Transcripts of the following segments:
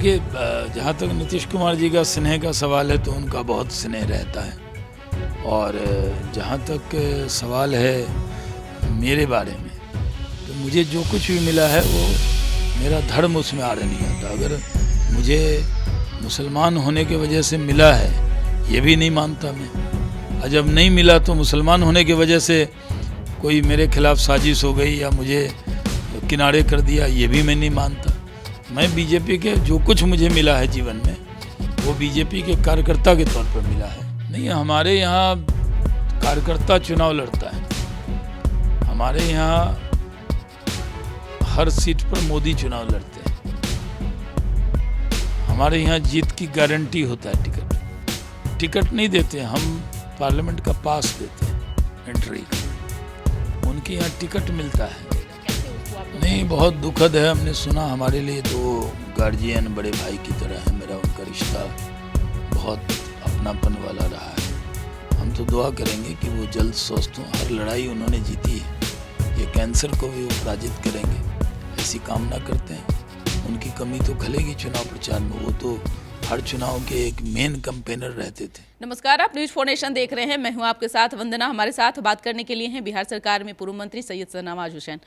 देखिए, जहाँ तक नीतीश कुमार जी का स्नेह का सवाल है तो उनका बहुत स्नेह रहता है, और जहाँ तक सवाल है मेरे बारे में, तो मुझे जो कुछ भी मिला है वो मेरा धर्म उसमें आड़ नहीं होता। अगर मुझे मुसलमान होने की वजह से मिला है ये भी नहीं मानता मैं, और जब नहीं मिला तो मुसलमान होने की वजह से कोई मेरे खिलाफ साजिश हो गई या मुझे किनारे कर दिया ये भी मैं नहीं मानता। मैं बीजेपी के जो कुछ मुझे मिला है जीवन में वो बीजेपी के कार्यकर्ता के तौर पर मिला है। नहीं, हमारे यहाँ कार्यकर्ता चुनाव लड़ता है, हमारे यहाँ हर सीट पर मोदी चुनाव लड़ते हैं, हमारे यहाँ जीत की गारंटी होता है। टिकट नहीं देते हम, पार्लियामेंट का पास देते हैं एंट्री का, उनके यहाँ टिकट मिलता है। नहीं, बहुत दुखद है। हमने सुना, हमारे लिए तो गार्जियन बड़े भाई की तरह है, मेरा उनका रिश्ता बहुत अपनापन वाला रहा है। हम तो दुआ करेंगे कि वो जल्द स्वस्थ हों। हर लड़ाई उन्होंने जीती है, ये कैंसर को भी वो पराजित करेंगे ऐसी कामना करते हैं। उनकी कमी तो खलेगी चुनाव प्रचार में, वो तो हर चुनाव के एक मेन कैंपेनर रहते थे। नमस्कार, आप न्यूज 4 नेशन देख रहे हैं। मैं हूं आपके साथ वंदना। हमारे साथ बात करने के लिए हैं बिहार सरकार में पूर्व मंत्री सैयद शाहनवाज हुसैन।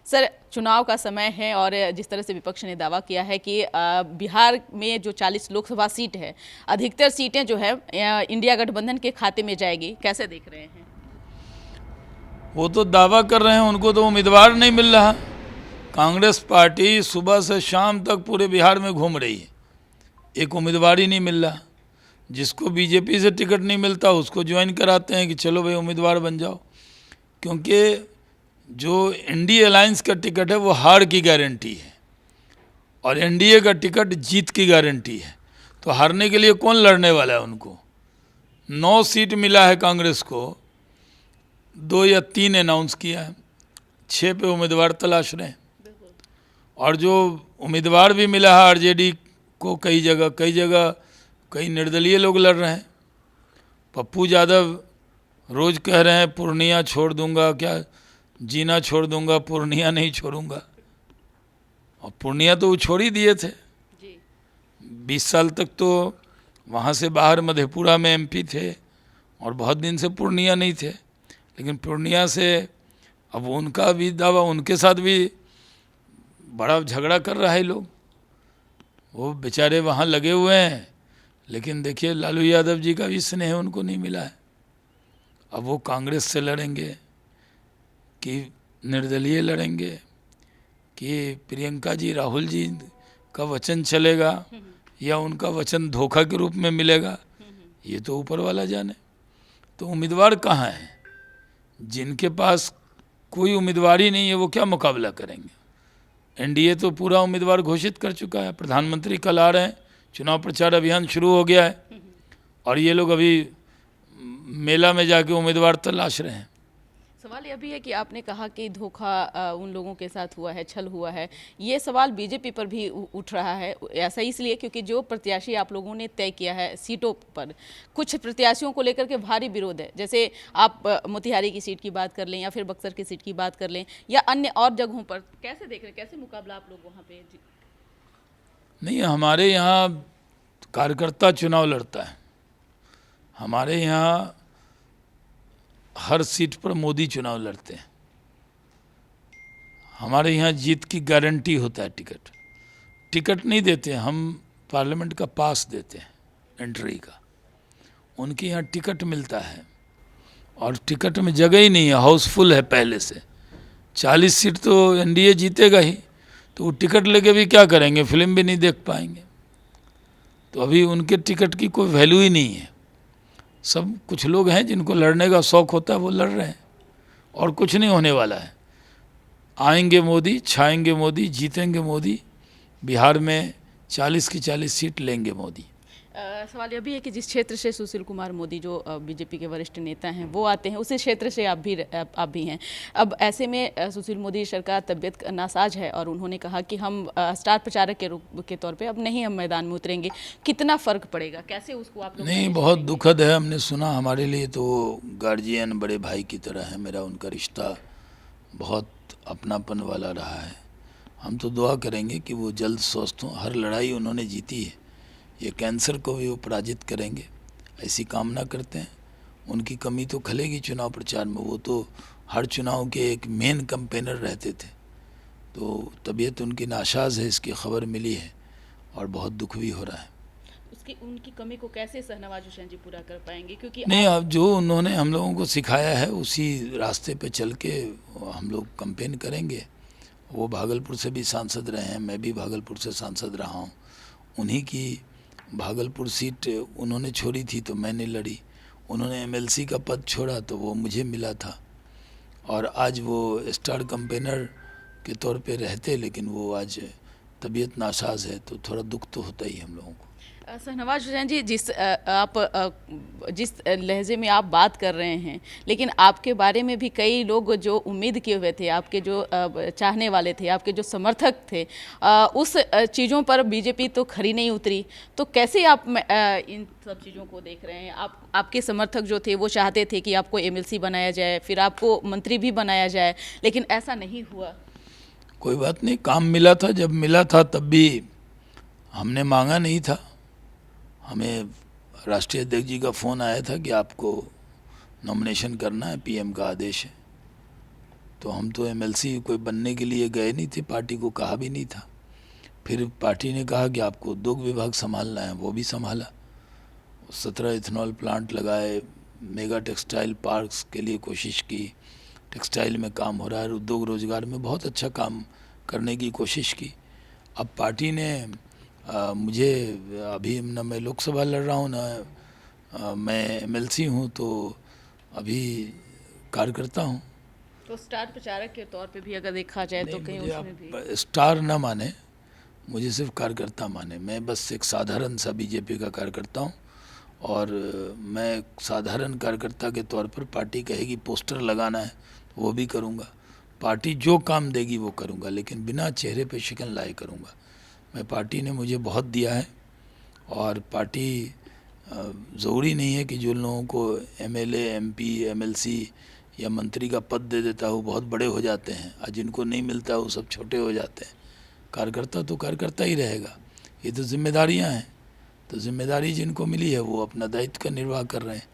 सर, चुनाव का समय है और जिस तरह से विपक्ष ने दावा किया है कि बिहार में जो 40 लोकसभा सीट है, अधिकतर सीटें जो है इंडिया गठबंधन के खाते में जाएगी, कैसे देख रहे हैं? वो तो दावा कर रहे हैं, उनको तो उम्मीदवार नहीं मिल रहा। कांग्रेस पार्टी सुबह से शाम तक पूरे बिहार में घूम रही है, एक उम्मीदवार ही नहीं मिल रहा। जिसको बीजेपी से टिकट नहीं मिलता उसको ज्वाइन कराते हैं कि चलो भाई उम्मीदवार बन जाओ, क्योंकि जो एनडीए अलायंस का टिकट है वो हार की गारंटी है और एनडीए का टिकट जीत की गारंटी है। तो हारने के लिए कौन लड़ने वाला है? उनको 9 सीट मिला है कांग्रेस को, 2 या 3 अनाउंस किया है, 6 पे उम्मीदवार तलाश रहे हैं। और जो उम्मीदवार भी मिला है आरजेडी को, कई जगह कई निर्दलीय लोग लड़ रहे हैं। पप्पू यादव रोज कह रहे हैं पूर्णिया छोड़ दूंगा, क्या जीना छोड़ दूंगा, पूर्णिया नहीं छोड़ूंगा। और पूर्णिया तो वो छोड़ ही दिए थे जी। 20 साल तक तो वहाँ से बाहर मधेपुरा में एमपी थे और बहुत दिन से पूर्णिया नहीं थे। लेकिन पूर्णिया से अब उनका भी दावा, उनके साथ भी बड़ा झगड़ा कर रहा है लोग, वो बेचारे वहाँ लगे हुए हैं। लेकिन देखिए, लालू यादव जी का भी स्नेह उनको नहीं मिला है। अब वो कांग्रेस से लड़ेंगे कि निर्दलीय लड़ेंगे कि प्रियंका जी राहुल जी का वचन चलेगा या उनका वचन धोखा के रूप में मिलेगा, ये तो ऊपर वाला जाने। तो उम्मीदवार कहाँ है? जिनके पास कोई उम्मीदवार ही नहीं है वो क्या मुकाबला करेंगे? एनडीए तो पूरा उम्मीदवार घोषित कर चुका है, प्रधानमंत्री कल आ रहे हैं, चुनाव प्रचार अभियान शुरू हो गया है और ये लोग अभी मेला में जाके उम्मीदवार तलाश रहे हैं। सवाल यह भी है कि आपने कहा कि धोखा उन लोगों के साथ हुआ है, छल हुआ है। ये सवाल बीजेपी पर भी उठ रहा है। ऐसा इसलिए क्योंकि जो प्रत्याशी आप लोगों ने तय किया है सीटों पर, कुछ प्रत्याशियों को लेकर के भारी विरोध है। जैसे आप मोतिहारी की सीट की बात कर लें या फिर बक्सर की सीट की बात कर लें या अन्य और जगहों पर, कैसे देख रहे हैं, कैसे मुकाबला आप लोग वहाँ पे? नहीं, हमारे यहाँ कार्यकर्ता चुनाव लड़ता है, हमारे यहाँ हर सीट पर मोदी चुनाव लड़ते हैं, हमारे यहाँ जीत की गारंटी होता है। टिकट नहीं देते हम, पार्लियामेंट का पास देते हैं एंट्री का, उनके यहाँ टिकट मिलता है और टिकट में जगह ही नहीं है, हाउसफुल है पहले से। 40 सीट तो एनडीए जीतेगा ही, तो वो टिकट लेके भी क्या करेंगे? फिल्म भी नहीं देख पाएंगे। तो अभी उनके टिकट की कोई वैल्यू ही नहीं है। सब कुछ लोग हैं जिनको लड़ने का शौक़ होता है, वो लड़ रहे हैं और कुछ नहीं होने वाला है। आएंगे मोदी, छाएंगे मोदी, जीतेंगे मोदी, बिहार में 40 की 40 सीट लेंगे मोदी। सवाल यह भी है कि जिस क्षेत्र से सुशील कुमार मोदी जो बीजेपी के वरिष्ठ नेता हैं वो आते हैं, उसी क्षेत्र से आप भी हैं। अब ऐसे में सुशील मोदी सरकार तबीयत नासाज है और उन्होंने कहा कि हम स्टार प्रचारक के रूप के तौर पे अब नहीं हम मैदान में उतरेंगे। कितना फ़र्क पड़ेगा, कैसे उसको आप लोग? नहीं, बहुत दुखद है। हमने सुना, हमारे लिए तो गार्जियन बड़े भाई की तरह है, मेरा उनका रिश्ता बहुत अपनापन वाला रहा है। हम तो दुआ करेंगे कि वो जल्द स्वस्थ हों। हर लड़ाई उन्होंने जीती है, ये कैंसर को भी वो पराजित करेंगे, ऐसी कामना करते हैं। उनकी कमी तो खलेगी चुनाव प्रचार में, वो तो हर चुनाव के एक मेन कैंपेनर रहते थे। तो तबीयत उनकी नासाज है, इसकी खबर मिली है और बहुत दुख भी हो रहा है। उसकी उनकी कमी को कैसे शहनवाज हुसैन जी पूरा कर पाएंगे, क्योंकि नहीं, अब जो उन्होंने हम लोगों को सिखाया है उसी रास्ते पे चल के हम लोग कैंपेन करेंगे। वो भागलपुर से भी सांसद रहे हैं, मैं भी भागलपुर से सांसद रहा हूँ। उन्हीं की भागलपुर सीट उन्होंने छोड़ी थी तो मैंने लड़ी, उन्होंने एमएलसी का पद छोड़ा तो वो मुझे मिला था, और आज वो स्टार कैंपेनर के तौर पे रहते, लेकिन वो आज तबीयत नासाज है, तो थोड़ा दुख तो होता ही हम लोगों को। शहनवाज हुसैन जी, जिस लहजे में आप बात कर रहे हैं, लेकिन आपके बारे में भी कई लोग जो उम्मीद किए हुए थे, आपके जो चाहने वाले थे, आपके जो समर्थक थे, उस चीज़ों पर बीजेपी तो खरी नहीं उतरी। तो कैसे आप इन सब चीज़ों को देख रहे हैं? आपके समर्थक जो थे वो चाहते थे कि आपको एमएलसी बनाया जाए, फिर आपको मंत्री भी बनाया जाए, लेकिन ऐसा नहीं हुआ। कोई बात नहीं, काम मिला था, जब मिला था तब भी हमने मांगा नहीं था। हमें राष्ट्रीय अध्यक्ष जी का फ़ोन आया था कि आपको नॉमिनेशन करना है, पीएम का आदेश है। तो हम तो एमएलसी कोई बनने के लिए गए नहीं थे, पार्टी को कहा भी नहीं था। फिर पार्टी ने कहा कि आपको उद्योग विभाग संभालना है, वो भी संभाला। 17 इथेनॉल प्लांट लगाए, मेगा टेक्सटाइल पार्क्स के लिए कोशिश की, टेक्सटाइल में काम हो रहा है, उद्योग रोजगार में बहुत अच्छा काम करने की कोशिश की। अब पार्टी ने मुझे, अभी न मैं लोकसभा लड़ रहा हूँ, न मैं एमएलसी हूँ, तो अभी कार्यकर्ता हूँ। तो स्टार प्रचारक के तौर पे भी अगर देखा जाए तो कहीं उसमें भी स्टार ना माने, मुझे सिर्फ कार्यकर्ता माने। मैं बस एक साधारण सा बीजेपी का कार्यकर्ता हूँ, और मैं साधारण कार्यकर्ता के तौर पर पार्टी कहेगी पोस्टर लगाना है तो वो भी करूँगा, पार्टी जो काम देगी वो करूँगा, लेकिन बिना चेहरे पे शिकन लाए करूँगा। मैं, पार्टी ने मुझे बहुत दिया है, और पार्टी ज़रूरी नहीं है कि जो लोगों को एमएलए, एमपी, एमएलसी या मंत्री का पद दे देता है वो बहुत बड़े हो जाते हैं, और जिनको नहीं मिलता वो सब छोटे हो जाते हैं। कार्यकर्ता तो कार्यकर्ता ही रहेगा। ये तो जिम्मेदारियां हैं, तो जिम्मेदारी जिनको मिली है वो अपना दायित्व का निर्वाह कर रहे हैं।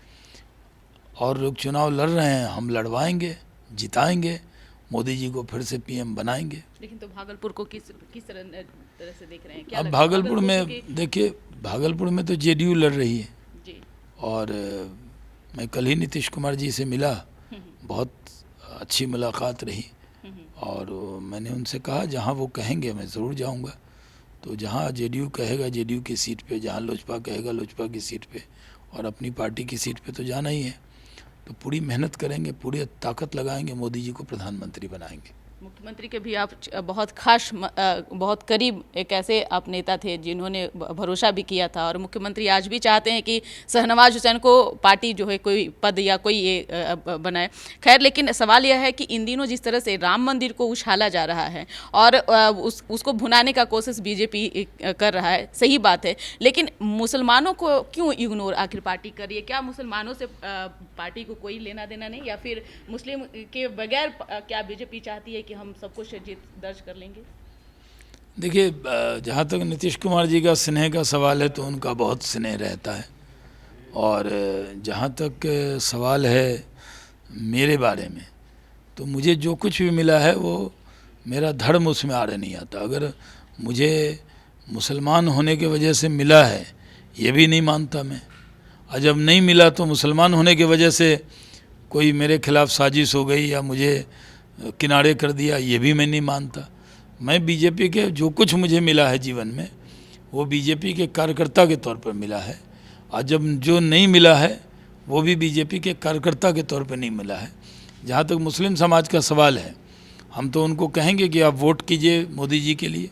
और लोग चुनाव लड़ रहे हैं, हम लड़वाएंगे, जिताएंगे, मोदी जी को फिर से पीएम बनाएंगे। लेकिन तो भागलपुर को किस तरह से देख रहे हैं? क्या अब भागलपुर में देखिए, भागलपुर में तो जेडीयू लड़ रही है जी। और मैं कल ही नीतीश कुमार जी से मिला, बहुत अच्छी मुलाकात रही, और मैंने उनसे कहा जहां वो कहेंगे मैं ज़रूर जाऊंगा। तो जहां जेडीयू कहेगा जेडीयू की सीट पे, जहां लोजपा कहेगा लोजपा की सीट पे, और अपनी पार्टी की सीट पे तो जाना ही है। तो पूरी मेहनत करेंगे, पूरी ताकत लगाएंगे, मोदी जी को प्रधानमंत्री बनाएंगे। मुख्यमंत्री के भी आप बहुत खास, बहुत करीब एक ऐसे आप नेता थे जिन्होंने भरोसा भी किया था, और मुख्यमंत्री आज भी चाहते हैं कि शहनवाज हुसैन को पार्टी जो है कोई पद या कोई ये बनाए। खैर, लेकिन सवाल यह है कि इन दिनों जिस तरह से राम मंदिर को उछाला जा रहा है और उसको भुनाने का कोशिश बीजेपी कर रहा है, सही बात है, लेकिन मुसलमानों को क्यों इग्नोर आखिर पार्टी कर रही है? क्या मुसलमानों से पार्टी को कोई लेना देना नहीं, या फिर मुस्लिम के बगैर क्या बीजेपी चाहती है कि हम सब कुछ जीत दर्ज कर लेंगे? देखिए, जहाँ तक नीतीश कुमार जी का स्नेह का सवाल है तो उनका बहुत स्नेह रहता है, और जहाँ तक सवाल है मेरे बारे में, तो मुझे जो कुछ भी मिला है वो मेरा धर्म उसमें आड़े नहीं आता। अगर मुझे मुसलमान होने की वजह से मिला है ये भी नहीं मानता मैं, और जब नहीं मिला तो मुसलमान होने की वजह से कोई मेरे खिलाफ़ साजिश हो गई या मुझे किनारे कर दिया, ये भी मैं नहीं मानता। मैं बीजेपी के जो कुछ मुझे मिला है जीवन में वो बीजेपी के कार्यकर्ता के तौर पर मिला है, और जब जो नहीं मिला है वो भी बीजेपी के कार्यकर्ता के तौर पर नहीं मिला है। जहाँ तक मुस्लिम समाज का सवाल है, हम तो उनको कहेंगे कि आप वोट कीजिए मोदी जी के लिए,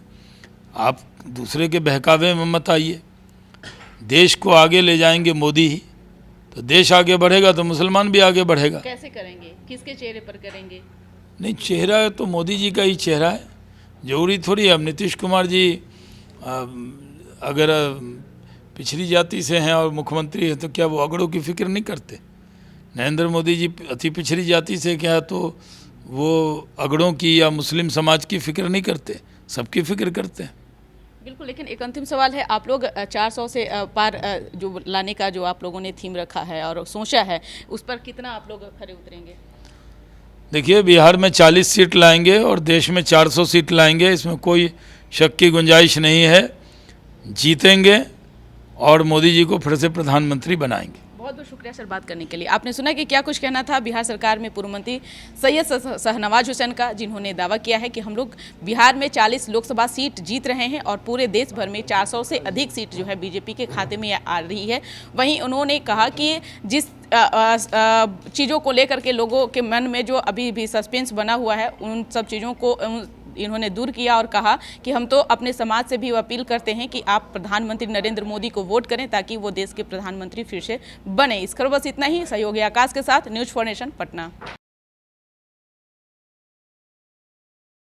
आप दूसरे के बहकावे में मत आइए। देश को आगे ले जाएंगे मोदी ही, तो देश आगे बढ़ेगा तो मुसलमान भी आगे बढ़ेगा। कैसे करेंगे? किसके चेहरे पर करेंगे? नहीं, चेहरा तो मोदी जी का ही चेहरा है, जरूरी थोड़ी है। अब नीतीश कुमार जी अगर पिछड़ी जाति से हैं और मुख्यमंत्री हैं तो क्या वो अगड़ों की फिक्र नहीं करते? नरेंद्र मोदी जी अति पिछड़ी जाति से क्या, तो वो अगड़ों की या मुस्लिम समाज की फिक्र नहीं करते? सबकी फिक्र करते हैं। बिल्कुल, लेकिन एक अंतिम सवाल है, आप लोग 400 से पार जो लाने का जो आप लोगों ने थीम रखा है और सोचा है, उस पर कितना आप लोग खरे उतरेंगे? देखिए, बिहार में 40 सीट लाएंगे और देश में 400 सीट लाएंगे, इसमें कोई शक की गुंजाइश नहीं है। जीतेंगे और मोदी जी को फिर से प्रधानमंत्री बनाएंगे। बहुत बहुत शुक्रिया सर बात करने के लिए। आपने सुना कि क्या कुछ कहना था बिहार सरकार में पूर्व मंत्री सैयद शाहनवाज हुसैन का, जिन्होंने दावा किया है कि हम लोग बिहार में 40 लोकसभा सीट जीत रहे हैं और पूरे देश भर में 400 से अधिक सीट जो है बीजेपी के खाते में आ रही है। वहीं उन्होंने कहा कि जिस चीज़ों को लेकर के लोगों के मन में जो अभी भी सस्पेंस बना हुआ है, उन सब चीज़ों को इन्होंने दूर किया और कहा कि हम तो अपने समाज से भी अपील करते हैं कि आप प्रधानमंत्री नरेंद्र मोदी को वोट करें ताकि वो देश के प्रधानमंत्री फिर से बने। इस खबर बस इतना ही। सहयोगी आकाश के साथ न्यूज़ फॉर नेशन, पटना।